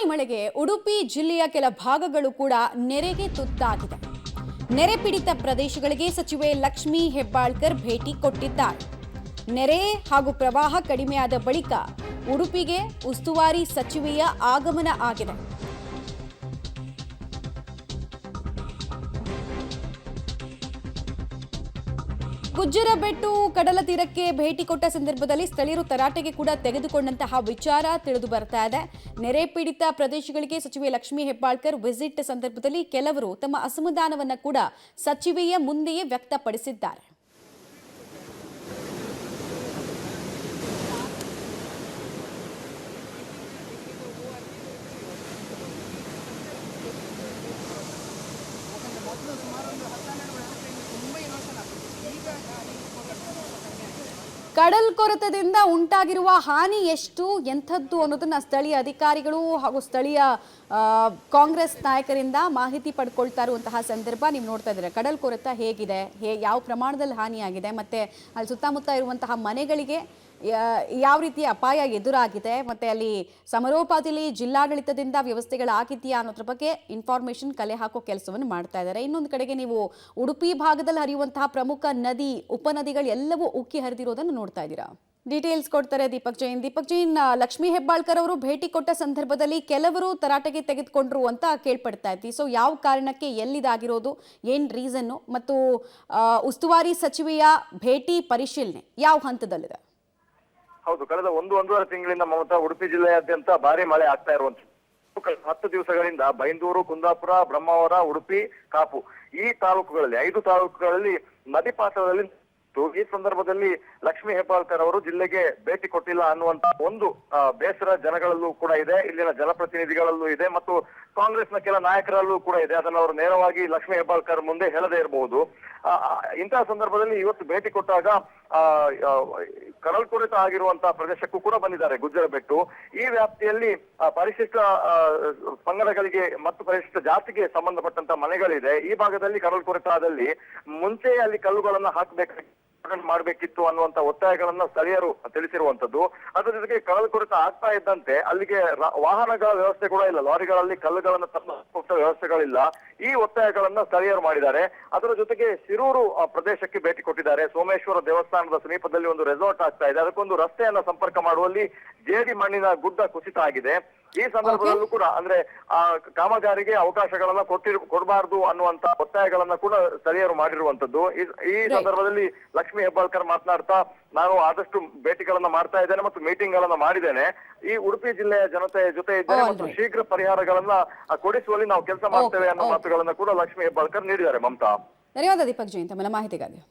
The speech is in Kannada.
ಭಾರೀ ಮಳೆಗೆ ಉಡುಪಿ ಜಿಲ್ಲೆಯ ಕೆಲ ಭಾಗಗಳು ಕೂಡ ನೆರೆಗೆ ತುತ್ತಾಗಿದೆ. ನೆರೆ ಪೀಡಿತ ಪ್ರದೇಶಗಳಿಗೆ ಸಚಿವೆ ಲಕ್ಷ್ಮೀ ಹೆಬ್ಬಾಳ್ಕರ್ ಭೇಟಿ ಕೊಟ್ಟಿದ್ದಾರೆ. ನೆರೆ ಹಾಗೂ ಪ್ರವಾಹ ಕಡಿಮೆಯಾದ ಬಳಿಕ ಉಡುಪಿಗೆ ಉಸ್ತುವಾರಿ ಸಚಿವೆಯ ಆಗಮನ ಆಗಿದೆ. ಗುಜ್ಜರಬೆಟ್ಟು ಕಡಲ ತೀರಕ್ಕೆ ಭೇಟಿ ಕೊಟ್ಟ ಸಂದರ್ಭದಲ್ಲಿ ಸ್ಥಳೀಯರು ತರಾಟೆಗೆ ಕೂಡ ತೆಗೆದುಕೊಂಡಂತಹ ವಿಚಾರ ತಿಳಿದು ಬರ್ತಾ ಇದೆ. ನೆರೆ ಪೀಡಿತ ಪ್ರದೇಶಗಳಿಗೆ ಸಚಿವೆ ಲಕ್ಷ್ಮೀ ಹೆಬ್ಬಾಳ್ಕರ್ ವಿಸಿಟ್ ಸಂದರ್ಭದಲ್ಲಿ ಕೆಲವರು ತಮ್ಮ ಅಸಮಾಧಾನವನ್ನು ಕೂಡ ಸಚಿವೆಯ ಮುಂದೆಯೇ ವ್ಯಕ್ತಪಡಿಸಿದ್ದಾರೆ. ಕಡಲ್ ಕೊರೆತದಿಂದ ಉಂಟಾಗಿರುವ ಹಾನಿ ಎಷ್ಟು ಎಂಥದ್ದು ಅನ್ನೋದನ್ನ ಸ್ಥಳೀಯ ಅಧಿಕಾರಿಗಳು ಹಾಗೂ ಸ್ಥಳೀಯ ಕಾಂಗ್ರೆಸ್ ನಾಯಕರಿಂದ ಮಾಹಿತಿ ಪಡ್ಕೊಳ್ತಾ ಇರುವಂತಹ ಸಂದರ್ಭ ನೀವು ನೋಡ್ತಾ ಇದ್ದೀರಾ. ಕಡಲ್ ಕೊರೆತ ಹೇಗಿದೆ, ಯಾವ ಪ್ರಮಾಣದಲ್ಲಿ ಹಾನಿಯಾಗಿದೆ, ಮತ್ತೆ ಅಲ್ಲಿ ಸುತ್ತಮುತ್ತ ಇರುವಂತಹ ಮನೆಗಳಿಗೆ ಯಾವ ರೀತಿಯ ಅಪಾಯ ಎದುರಾಗಿದೆ, ಮತ್ತೆ ಅಲ್ಲಿ ಸಮರೋಪಾದಿಯಲ್ಲಿ ಜಿಲ್ಲಾಡಳಿತದಿಂದ ವ್ಯವಸ್ಥೆಗಳಾಗಿದೆಯಾ ಅನ್ನೋದ್ರ ಬಗ್ಗೆ ಇನ್ಫಾರ್ಮೇಶನ್ ಕಲೆ ಹಾಕೋ ಕೆಲಸವನ್ನು ಮಾಡ್ತಾ ಇದ್ದಾರೆ. ಇನ್ನೊಂದು ಕಡೆಗೆ ನೀವು ಉಡುಪಿ ಭಾಗದಲ್ಲಿ ಹರಿಯುವಂತಹ ಪ್ರಮುಖ ನದಿ ಉಪನದಿಗಳು ಎಲ್ಲವೂ ಉಕ್ಕಿ ಹರಿದಿರೋದನ್ನು ನೋಡ್ತಾ ಇದ್ದೀರಾ. ಡೀಟೇಲ್ಸ್ ಕೊಡ್ತಾರೆ ದೀಪಕ್ ಜೈನ್. ಲಕ್ಷ್ಮೀ ಹೆಬ್ಬಾಳ್ಕರ್ ಅವರು ಭೇಟಿ ಕೊಟ್ಟ ಸಂದರ್ಭದಲ್ಲಿ ಕೆಲವರು ತರಾಟೆಗೆ ತೆಗೆದುಕೊಂಡ್ರು ಅಂತ ಕೇಳ್ಪಡ್ತಾ ಇದ್ವಿ. ಸೊ ಯಾವ ಕಾರಣಕ್ಕೆ, ಎಲ್ಲಿದಾಗಿರೋದು, ಏನ್ ರೀಸನ್ನು, ಮತ್ತು ಉಸ್ತುವಾರಿ ಸಚಿವೆಯ ಭೇಟಿ ಪರಿಶೀಲನೆ ಯಾವ ಹಂತದಲ್ಲಿದೆ? ಹೌದು, ಕಳೆದ ಒಂದೂವರೆ ತಿಂಗಳಿಂದ ಮಮತಾ ಉಡುಪಿ ಜಿಲ್ಲೆಯಾದ್ಯಂತ ಭಾರಿ ಮಳೆ ಆಗ್ತಾ ಇರುವಂತದ್ದು. 10 ದಿವಸಗಳಿಂದ ಬೈಂದೂರು, ಕುಂದಾಪುರ, ಬ್ರಹ್ಮಾವರ, ಉಡುಪಿ, ಕಾಪು ಈ ತಾಲೂಕುಗಳಲ್ಲಿ 5 ತಾಲೂಕುಗಳಲ್ಲಿ ನದಿ ಪಾತ್ರದಲ್ಲಿ ಈ ಸಂದರ್ಭದಲ್ಲಿ ಲಕ್ಷ್ಮೀ ಹೆಬ್ಬಾಳ್ಕರ್ ಅವರು ಜಿಲ್ಲೆಗೆ ಭೇಟಿ ಕೊಟ್ಟಿಲ್ಲ ಅನ್ನುವಂತ ಒಂದು ಬೇಸರ ಜನಗಳಲ್ಲೂ ಕೂಡ ಇದೆ, ಇಲ್ಲಿನ ಜನಪ್ರತಿನಿಧಿಗಳಲ್ಲೂ ಇದೆ ಮತ್ತು ಕಾಂಗ್ರೆಸ್ನ ಕೆಲ ನಾಯಕರಲ್ಲೂ ಕೂಡ ಇದೆ. ಅದನ್ನು ಅವರು ನೇರವಾಗಿ ಲಕ್ಷ್ಮೀ ಹೆಬ್ಬಾಳ್ಕರ್ ಮುಂದೆ ಹೇಳದೇ ಇರಬಹುದು. ಇಂತಹ ಸಂದರ್ಭದಲ್ಲಿ ಇವತ್ತು ಭೇಟಿ ಕೊಟ್ಟಾಗ ಕಡಲ್ಕೊರೆತ ಆಗಿರುವಂತಹ ಪ್ರದೇಶಕ್ಕೂ ಕೂಡ ಬಂದಿದ್ದಾರೆ. ಗುಜ್ಜರಬೆಟ್ಟು ಈ ವ್ಯಾಪ್ತಿಯಲ್ಲಿ ಪರಿಶಿಷ್ಟ ಪಂಗಡಗಳಿಗೆ ಮತ್ತು ಪರಿಶಿಷ್ಟ ಜಾತಿಗೆ ಸಂಬಂಧಪಟ್ಟಂತ ಮನೆಗಳಿದೆ. ಈ ಭಾಗದಲ್ಲಿ ಕಡಲ್ಕೊರೆತ ಆದಲ್ಲಿ ಮುಂಚೆ ಅಲ್ಲಿ ಕಲ್ಲುಗಳನ್ನ ಮಾಡಬೇಕಿತ್ತು ಅನ್ನುವಂತ ಒತ್ತಾಯಗಳನ್ನ ಸ್ಥಳೀಯರು ತಿಳಿಸಿರುವಂತದ್ದು. ಅದರ ಜೊತೆಗೆ ಕಡಲ್ಕೊರೆತ ಆಗ್ತಾ ಇದ್ದಂತೆ ಅಲ್ಲಿಗೆ ವಾಹನಗಳ ವ್ಯವಸ್ಥೆ ಕೂಡ ಇಲ್ಲ, ಲಾರಿಗಳಲ್ಲಿ ಕಲ್ಲುಗಳನ್ನ ತಂದು ವ್ಯವಸ್ಥೆಗಳಿಲ್ಲ. ಈ ಒತ್ತಾಯಗಳನ್ನ ಸ್ಥಳೀಯರು ಮಾಡಿದ್ದಾರೆ. ಅದರ ಜೊತೆಗೆ ಶಿರೂರು ಪ್ರದೇಶಕ್ಕೆ ಭೇಟಿ ಕೊಟ್ಟಿದ್ದಾರೆ. ಸೋಮೇಶ್ವರ ದೇವಸ್ಥಾನದ ಸಮೀಪದಲ್ಲಿ ಒಂದು ರೆಸಾರ್ಟ್ ಆಗ್ತಾ ಇದೆ, ಅದಕ್ಕೊಂದು ರಸ್ತೆಯನ್ನ ಸಂಪರ್ಕ ಮಾಡುವಲ್ಲಿ ಜೇಡಿ ಮಣ್ಣಿನ ಗುಡ್ಡ ಕುಸಿತ ಆಗಿದೆ. ಈ ಸಂದರ್ಭದಲ್ಲೂ ಕೂಡ ಅಂದ್ರೆ ಆ ಕಾಮಗಾರಿಗೆ ಅವಕಾಶಗಳನ್ನ ಕೊಡಬಾರದು ಅನ್ನುವಂತ ಒತ್ತಾಯಗಳನ್ನ ಕೂಡ ಸ್ಥಳೀಯರು ಮಾಡಿರುವಂತದ್ದು. ಈ ಸಂದರ್ಭದಲ್ಲಿ ಲಕ್ಷ್ಮೀ ಹೆಬ್ಬಾಳ್ಕರ್ ಮಾತನಾಡ್ತಾ, ನಾನು ಆದಷ್ಟು ಭೇಟಿಗಳನ್ನ ಮಾಡ್ತಾ ಇದ್ದೇನೆ ಮತ್ತು ಮೀಟಿಂಗ್ ಗಳನ್ನ ಮಾಡಿದ್ದೇನೆ. ಈ ಉಡುಪಿ ಜಿಲ್ಲೆಯ ಜನತೆ ಜೊತೆ ಇದ್ದೇನೆ ಮತ್ತು ಶೀಘ್ರ ಪರಿಹಾರಗಳನ್ನ ಕೊಡಿಸುವಲ್ಲಿ ನಾವು ಕೆಲಸ ಮಾಡ್ತೇವೆ ಅನ್ನೋ ಮಾತುಗಳನ್ನ ಕೂಡ ಲಕ್ಷ್ಮೀ ಹೆಬ್ಬಾಳ್ಕರ್ ನೀಡಿದ್ದಾರೆ. ಮಮತಾ, ಧನ್ಯವಾದ ದೀಪಕ್ ಜೈನ್ ತಮ್ಮ ಮಾಹಿತಿಗಾಗಿ.